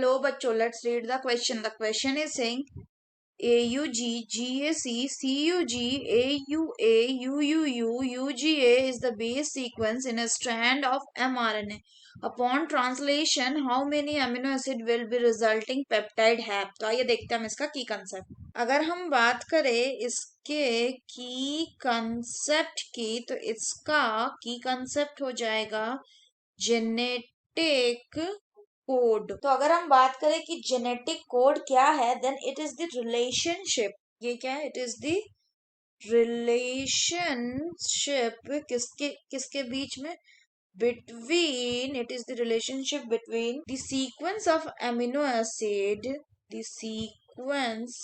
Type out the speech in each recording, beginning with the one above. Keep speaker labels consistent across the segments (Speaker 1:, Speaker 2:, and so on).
Speaker 1: Hello, bachcho, let's read the question. The question is saying AUG, GAC, CUG, AUA, UUU, UGA is the base sequence in a strand of mRNA. Upon translation, how many amino acid will be resulting peptide have? तो आइए देखते हैं हम इसका की concept. अगर हम बात करें इसके की कंसेप्ट की, तो इसका की कंसेप्ट हो जाएगा जेनेटिक कोड. तो अगर हम बात करें कि जेनेटिक कोड क्या है, then it is the relationship. ये क्या है? इट इज द रिलेशनशिप किसके किसके बीच में? Between, it is the relationship between the sequence of amino acid, the sequence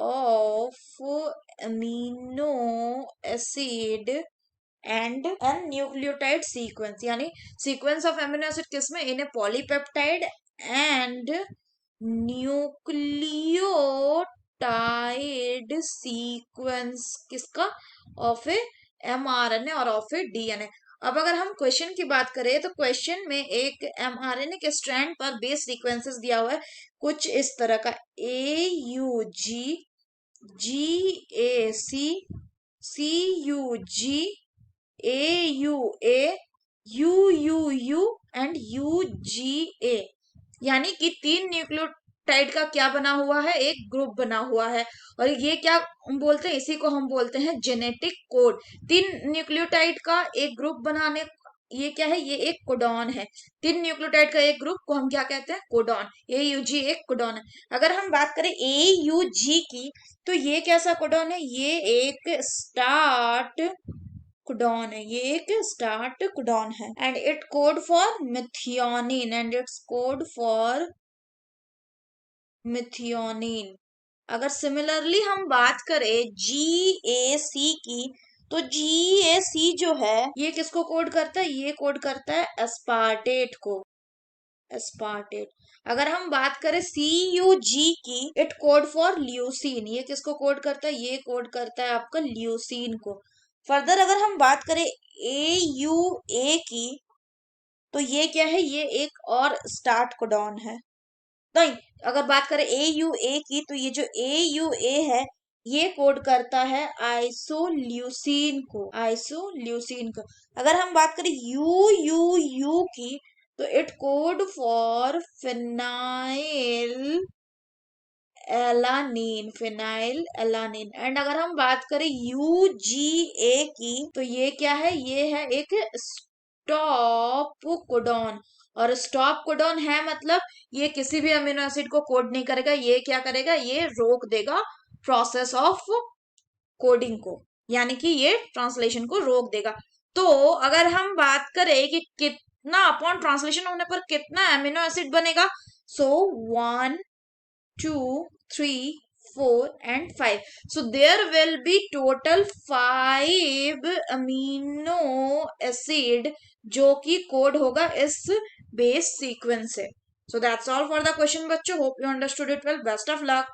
Speaker 1: of amino acid and nucleotide sequence. यानी सीक्वेंस ऑफ एमिनो एसिड किसमें? इन ए polypeptide and nucleotide sequence किसका? Of A mRNA और of A DNA. अब अगर हम question की बात करें तो क्वेश्चन में एक mRNA के स्ट्रैंड पर बेस सीक्वेंसेस दिया हुआ है कुछ इस तरह का AUG, GAC, CUG, AUA, UUU and UGA. यानी कि 3 न्यूक्लियोटाइड का क्या बना हुआ है? एक ग्रुप बना हुआ है. और ये क्या हम बोलते हैं? इसी को हम बोलते हैं जेनेटिक कोड. 3 न्यूक्लियोटाइड का एक ग्रुप बनाने, ये क्या है? ये एक कोडॉन है. 3 न्यूक्लियोटाइड का एक ग्रुप को हम क्या कहते हैं? कोडॉन. AUG एक कोडॉन है. अगर हम बात करें AUG की, तो ये कैसा कोडॉन है? ये एक स्टार्ट कोडॉन है. ये एक स्टार्ट कोडॉन है. And it code for methionine. And it's code for methionine. अगर सिमिलरली हम बात करें GAC की, तो GAC जो है ये किसको कोड करता है? ये कोड करता है एस्पार्टेट को. एस्पार्टेट. अगर हम बात करें CUG की, इट कोड फॉर ल्यूसीन. ये किसको कोड करता है? ये कोड करता है आपका ल्यूसीन को. फर्दर अगर हम बात करें AUA की, तो ये क्या है? ये एक और स्टार्ट कोडॉन है. नहीं, अगर बात करें AUA की, तो ये जो AUA है ये कोड करता है आइसोल्यूसिन को. आइसोल्यूसिन को. अगर हम बात करें UUU की, तो it code for phenyl alanine. Phenyl alanine. And अगर हम बात करें UGA की, तो ये क्या है? ये है एक स्टॉप कोडॉन. और स्टॉप कोडॉन है मतलब ये किसी भी अमीनो एसिड को कोड नहीं करेगा. ये क्या करेगा? ये रोक देगा प्रोसेस ऑफ कोडिंग को. यानी कि ये ट्रांसलेशन को रोक देगा. तो अगर हम बात करें कि कितना अपॉन ट्रांसलेशन होने पर कितना अमीनो एसिड बनेगा, सो 1, 2, 3, 4 and 5. So there will be total 5 amino acid जो कि कोड होगा इस बेस सीक्वेंस से. So that's all for the question बच्चों. Hope you understood it well. Best of luck.